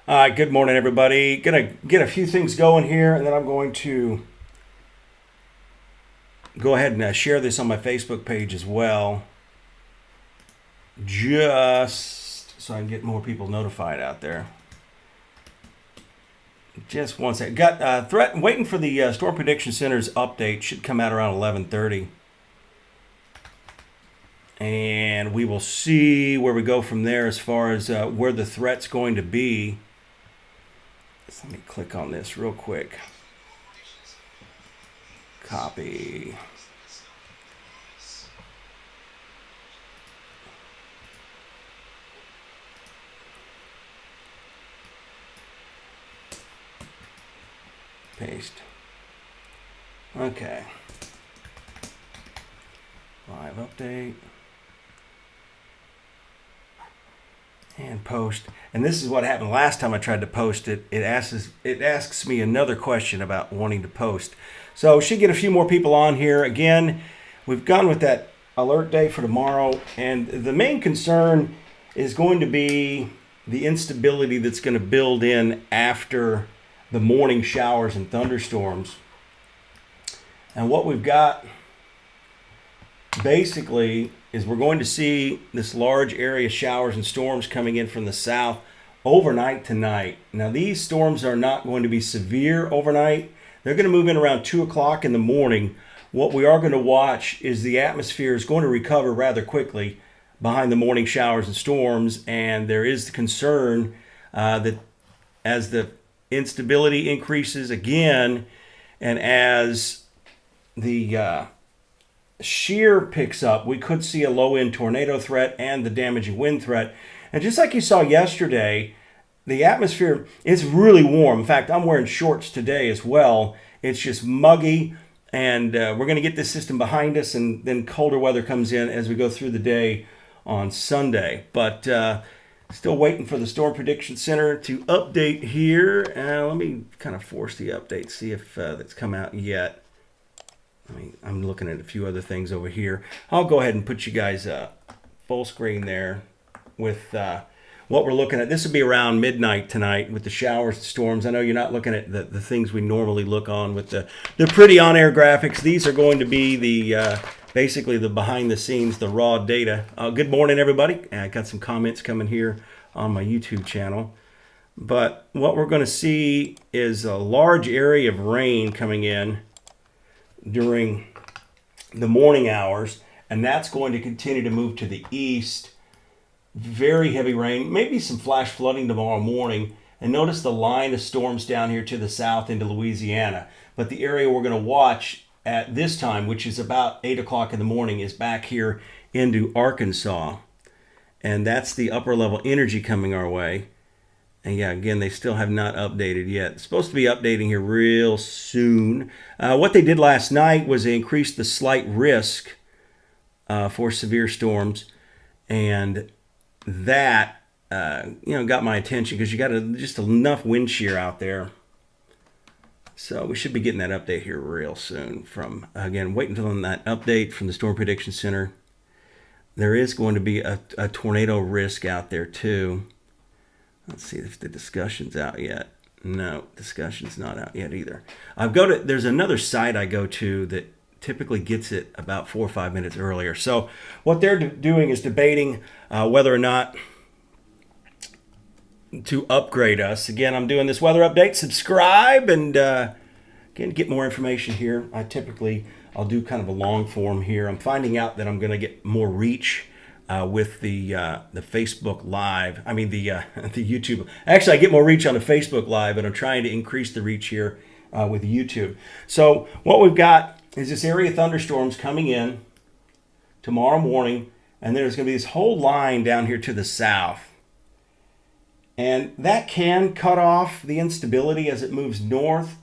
All right, good morning, everybody. Gonna get a few things going here, and then I'm going to go ahead and share this on my Facebook page as well, just so I can get more people notified out there. Just one second. Got waiting for the Storm Prediction Center's update. Should come out around 11:30, and we will see where we go from there as far as where the threat's going to be. So let me click on this real quick. Copy. Paste. Okay. Live update. And post. And this is what happened last time I tried to post it. It asks me another question about wanting to post. So should get a few more people on here. Again, we've gone with that alert day for tomorrow. And the main concern is going to be the instability that's going to build in after the morning showers and thunderstorms. And what we've got basically is we're going to see this large area showers and storms coming in from the south overnight tonight. Now, these storms are not going to be severe overnight. They're going to move in around 2 o'clock in the morning. What we are going to watch is the atmosphere is going to recover rather quickly behind the morning showers and storms, and there is the concern that as the instability increases again, and as the shear picks up, we could see a low-end tornado threat and the damaging wind threat. And just like you saw yesterday, the atmosphere is really warm. In fact, I'm wearing shorts today as well. It's just muggy, and we're going to get this system behind us, and then colder weather comes in as we go through the day on Sunday. But still waiting for the Storm Prediction Center to update here. Let me kind of force the update, see if that's come out yet. I'm looking at a few other things over here. I'll go ahead and put you guys full screen there with what we're looking at. This will be around midnight tonight with the showers and storms. I know you're not looking at the things we normally look on with the pretty on-air graphics. These are going to be the basically the behind the scenes, the raw data. Good morning, everybody. I got some comments coming here on my YouTube channel. But what we're going to see is a large area of rain coming in during the morning hours, and that's going to continue to move to the east. Very heavy rain, maybe some flash flooding tomorrow morning. And notice the line of storms down here to the south into Louisiana. But the area we're going to watch at this time, which is about 8 o'clock in the morning, is back here into Arkansas. And that's the upper level energy coming our way. And yeah, again, they still have not updated yet. It's supposed to be updating here real soon. What they did last night was they increased the slight risk for severe storms. And that, got my attention because you got just enough wind shear out there. So we should be getting that update here real soon. From, again, wait until that update from the Storm Prediction Center. There is going to be a tornado risk out there too. Let's see if the discussion's out yet. No, discussion's not out yet either. There's another site I go to that typically gets it about 4 or 5 minutes earlier. So what they're doing is debating whether or not to upgrade us. Again, I'm doing this weather update. Subscribe and again, get more information here. I'll do kind of a long form here. I'm finding out that I'm going to get more reach with the Facebook Live. I mean the YouTube. Actually, I get more reach on the Facebook Live, but I'm trying to increase the reach here with YouTube. So what we've got is this area of thunderstorms coming in tomorrow morning, and there's going to be this whole line down here to the south. And that can cut off the instability as it moves north.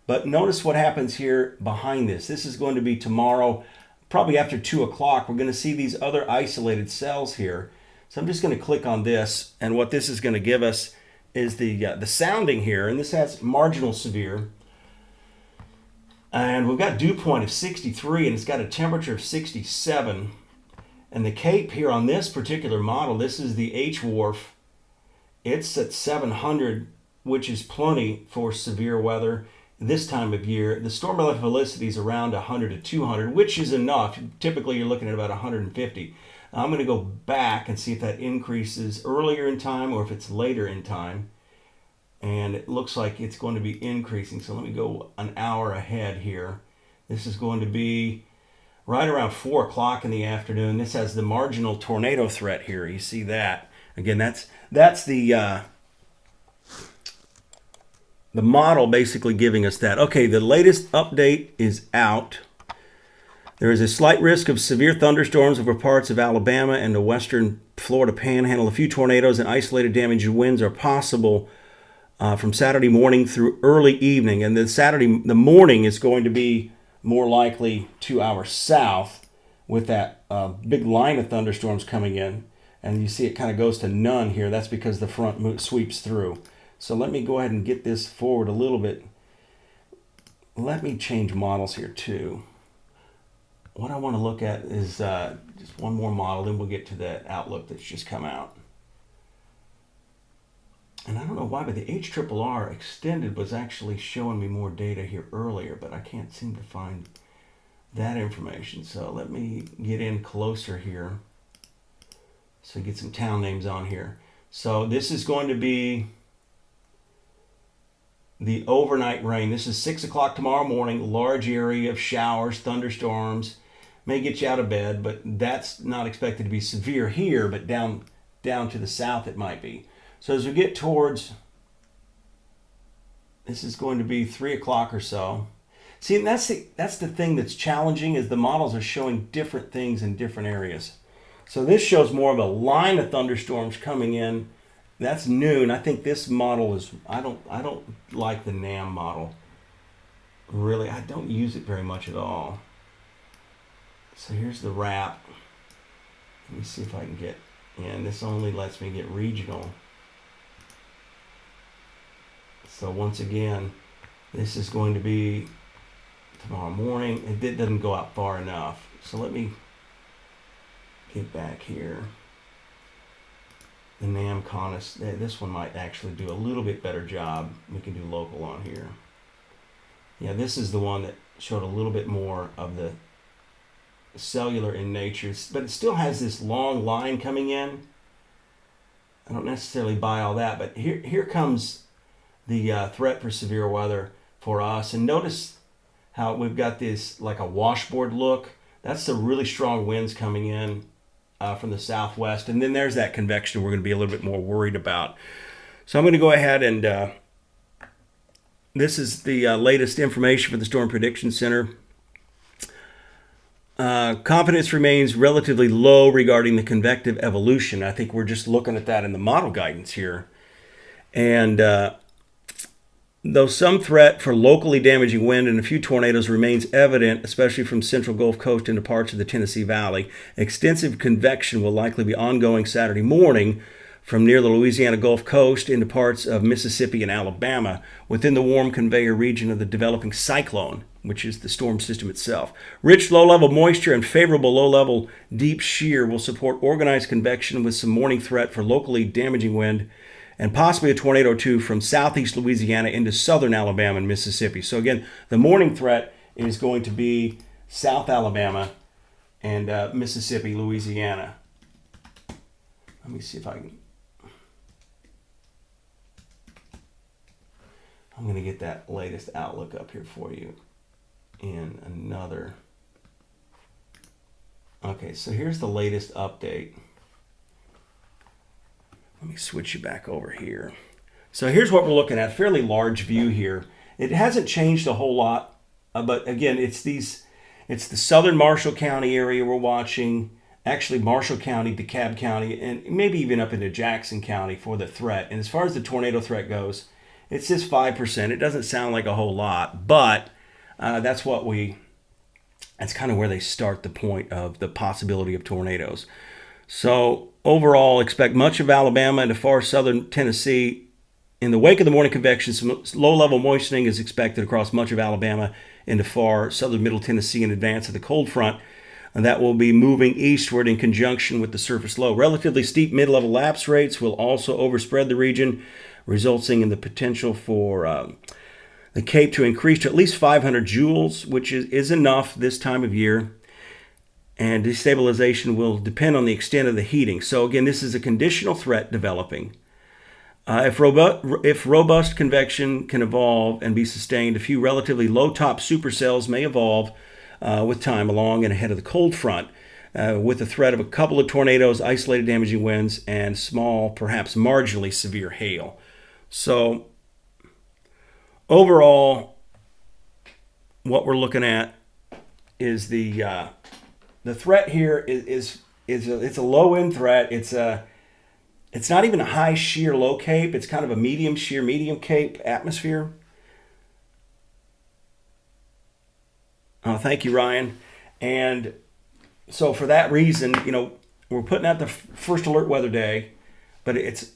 But notice what happens here behind this. This is going to be tomorrow, probably after 2 o'clock. We're going to see these other isolated cells here. So I'm just going to click on this. And what this is going to give us is the sounding here. And this has marginal severe. And we've got dew point of 63, and it's got a temperature of 67. And the CAPE here on this particular model, this is the H-Wharf. It's at 700 which is plenty for severe weather this time of year. The storm felicity is around 100 to 200, which is enough. Typically, you're looking at about 150. I'm going to go back and see if that increases earlier in time or if it's later in time. And it looks like it's going to be increasing. So let me go an hour ahead here. This is going to be right around 4 o'clock in the afternoon. This has the marginal tornado threat here. You see that? Again, that's the model basically giving us that. Okay, the latest update is out. There is a slight risk of severe thunderstorms over parts of Alabama and the western Florida panhandle. A few tornadoes and isolated damaging winds are possible from Saturday morning through early evening. And then the morning is going to be more likely to our south with that big line of thunderstorms coming in. And you see it kind of goes to none here. That's because the front sweeps through. So let me go ahead and get this forward a little bit. Let me change models here too. What I want to look at is just one more model, then we'll get to that outlook that's just come out. And I don't know why, but the HRRR extended was actually showing me more data here earlier, but I can't seem to find that information. So let me get in closer here. So get some town names on here. So this is going to be the overnight rain. This is 6 o'clock tomorrow morning. Large area of showers, thunderstorms. May get you out of bed, but that's not expected to be severe here, but down to the south it might be. So as we get towards, this is going to be 3 o'clock or so. See, and that's the thing that's challenging, is the models are showing different things in different areas. So this shows more of a line of thunderstorms coming in. That's noon. I think this model is, I don't like the NAM model. Really, I don't use it very much at all. So here's the wrap. Let me see if I can get in. This only lets me get regional. So once again, this is going to be tomorrow morning. It doesn't go out far enough. So let me get back here. The NAM Conis, this one might actually do a little bit better job. We can do local on here. Yeah, this is the one that showed a little bit more of the cellular in nature, but it still has this long line coming in. I don't necessarily buy all that, but here comes the threat for severe weather for us. And notice how we've got this like a washboard look. That's the really strong winds coming in from the southwest. And then there's that convection we're going to be a little bit more worried about. So I'm going to go ahead and this is the latest information for the Storm Prediction Center. Confidence remains relatively low regarding the convective evolution. I think we're just looking at that in the model guidance here. And though some threat for locally damaging wind and a few tornadoes remains evident, especially from central Gulf Coast into parts of the Tennessee Valley, extensive convection will likely be ongoing Saturday morning from near the Louisiana Gulf Coast into parts of Mississippi and Alabama within the warm conveyor region of the developing cyclone, which is the storm system itself. Rich low-level moisture and favorable low-level deep shear will support organized convection with some morning threat for locally damaging wind and possibly a tornado or two from southeast Louisiana into southern Alabama and Mississippi. So again, the morning threat is going to be South Alabama and Mississippi, Louisiana. Let me see if I can... I'm going to get that latest outlook up here for you in another. Okay, so here's the latest update. Let me switch you back over here. So here's what we're looking at. Fairly large view here. It hasn't changed a whole lot, but again, it's the southern Marshall County area we're watching. Actually, Marshall County, DeKalb County, and maybe even up into Jackson County for the threat. And as far as the tornado threat goes, it's just 5%. It doesn't sound like a whole lot, but that's kind of where they start the point of the possibility of tornadoes. So overall, expect much of Alabama and far southern Tennessee. In the wake of the morning convection, some low-level moistening is expected across much of Alabama into far southern middle Tennessee in advance of the cold front. And that will be moving eastward in conjunction with the surface low. Relatively steep mid-level lapse rates will also overspread the region, resulting in the potential for the Cape to increase to at least 500 joules, which is enough this time of year. And destabilization will depend on the extent of the heating. So again, this is a conditional threat developing. If robust convection can evolve and be sustained, a few relatively low-top supercells may evolve with time along and ahead of the cold front, with the threat of a couple of tornadoes, isolated damaging winds, and small, perhaps marginally severe hail. So overall, what we're looking at is the threat here is it's a low end threat. It's not even a high shear low cape. It's kind of a medium shear medium cape atmosphere. Oh, thank you, Ryan. And so for that reason, we're putting out the first alert weather day, but it's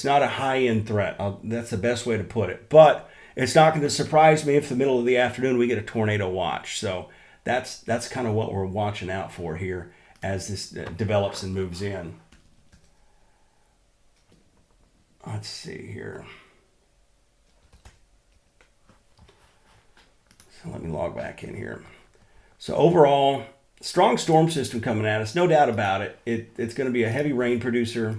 not a high-end threat. That's the best way to put it. But it's not going to surprise me if the middle of the afternoon we get a tornado watch. So that's kind of what we're watching out for here as this develops and moves in. Let's see here. So let me log back in here. So overall, strong storm system coming at us, no doubt about it. It's going to be a heavy rain producer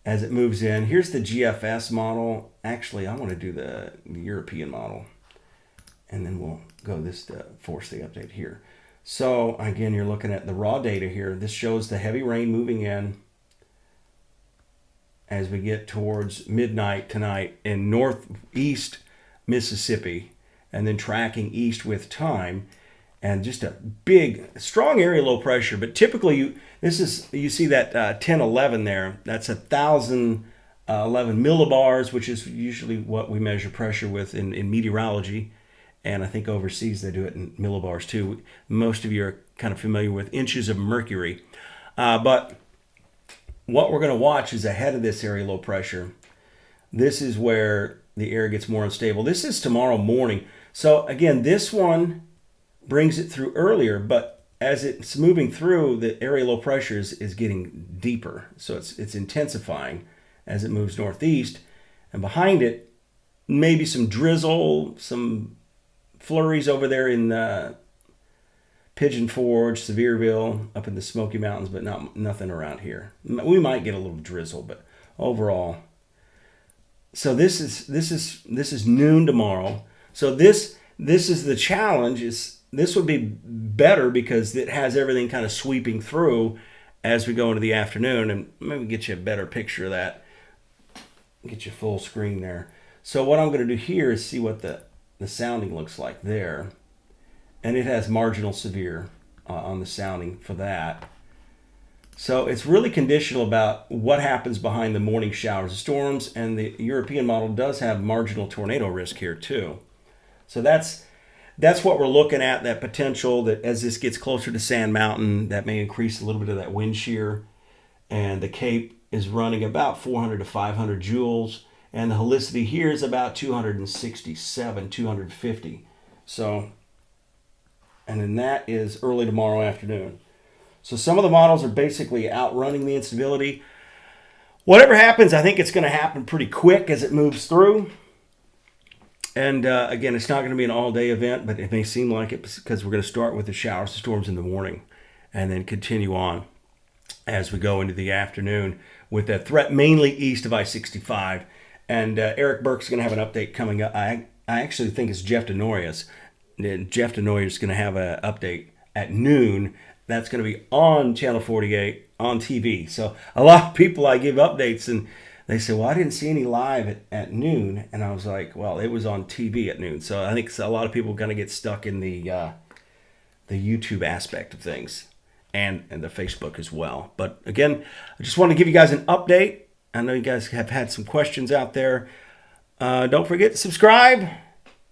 as it moves in. Here's the GFS model. Actually, I want to do the European model. And then we'll go this to force the update here. So again, you're looking at the raw data here. This shows the heavy rain moving in as we get towards midnight tonight in northeast Mississippi, and then tracking east with time. And just a big, strong area low pressure. But typically, you see that 1011 there. That's 1,011 millibars, which is usually what we measure pressure with in meteorology. And I think overseas they do it in millibars too. Most of you are kind of familiar with inches of mercury. But what we're going to watch is ahead of this area low pressure. This is where the air gets more unstable. This is tomorrow morning. So again, this one brings it through earlier, but as it's moving through, the area low pressure is getting deeper. So it's intensifying as it moves northeast. And behind it, maybe some drizzle, some flurries over there in Pigeon Forge, Sevierville, up in the Smoky Mountains, but nothing around here. We might get a little drizzle, but overall. So this is noon tomorrow. So this is the challenge. This would be better because it has everything kind of sweeping through as we go into the afternoon, and maybe get you a better picture of that. Get you full screen there. So what I'm going to do here is see what the sounding looks like there. And it has marginal severe on the sounding for that. So it's really conditional about what happens behind the morning showers and storms, and the European model does have marginal tornado risk here too. So that's what we're looking at, that potential that as this gets closer to Sand Mountain, that may increase a little bit of that wind shear. And the Cape is running about 400 to 500 joules. And the helicity here is about 267, 250. So, and then that is early tomorrow afternoon. So some of the models are basically outrunning the instability. Whatever happens, I think it's going to happen pretty quick as it moves through. And again, it's not going to be an all-day event, but it may seem like it because we're going to start with the showers and storms in the morning and then continue on as we go into the afternoon with that threat mainly east of I-65. And Eric Burke's going to have an update coming up. I actually think it's Jeff Denorius. Jeff Denorius is going to have an update at noon. That's going to be on Channel 48 on TV. So a lot of people, I give updates and they say, well, I didn't see any live at noon. And I was like, well, it was on TV at noon. So I think a lot of people are going to get stuck in the YouTube aspect of things and the Facebook as well. But again, I just want to give you guys an update. I know you guys have had some questions out there. Don't forget to subscribe.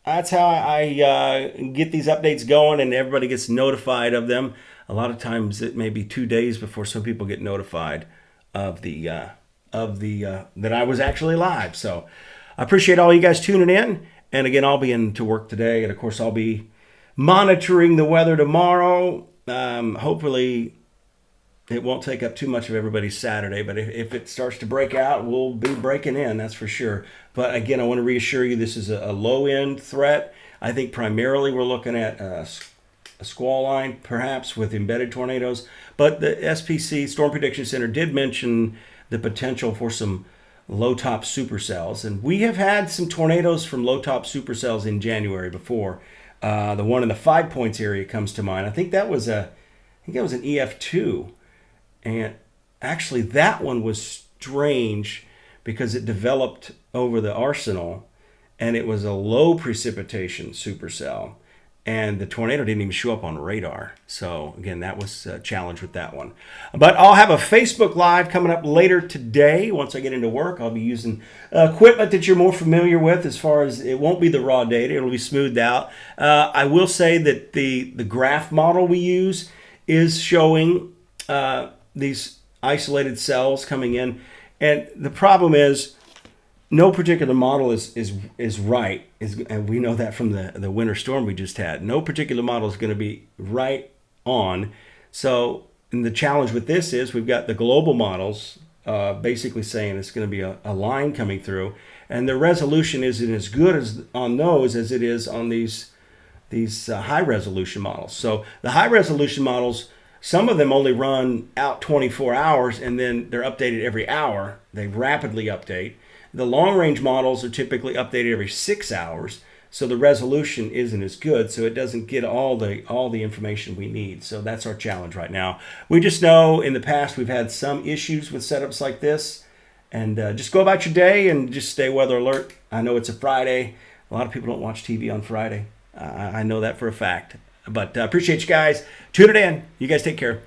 That's how I get these updates going and everybody gets notified of them. A lot of times it may be 2 days before some people get notified of that I was actually live. So I appreciate all you guys tuning in. And again, I'll be into work today. And of course, I'll be monitoring the weather tomorrow. Hopefully it won't take up too much of everybody's Saturday, but if it starts to break out, we'll be breaking in, that's for sure. But again, I want to reassure you this is a low-end threat. I think primarily we're looking at a squall line, perhaps with embedded tornadoes. But the SPC, Storm Prediction Center, did mention the potential for some low-top supercells. And we have had some tornadoes from low-top supercells in January before. The one in the 5 Points area comes to mind. I think that was an EF2. And actually, that one was strange because it developed over the arsenal, and it was a low precipitation supercell. And the tornado didn't even show up on radar. So, again, that was a challenge with that one. But I'll have a Facebook Live coming up later today. Once I get into work, I'll be using equipment that you're more familiar with as far as it won't be the raw data. It'll be smoothed out. I will say that the graph model we use is showing these isolated cells coming in. And the problem is no particular model is right, and we know that from the winter storm we just had. No particular model is going to be right on. So and the challenge with this is we've got the global models basically saying it's going to be a line coming through, and the resolution isn't as good as on those as it is on these high resolution models. So the high resolution models, some of them only run out 24 hours and then they're updated every hour. They rapidly update. The long-range models are typically updated every 6 hours, so the resolution isn't as good, so it doesn't get all the information we need. So that's our challenge right now. We just know in the past we've had some issues with setups like this, and just go about your day and just stay weather alert. I know it's a Friday. A lot of people don't watch TV on Friday. I know that for a fact. But appreciate you guys. Tune it in. You guys take care.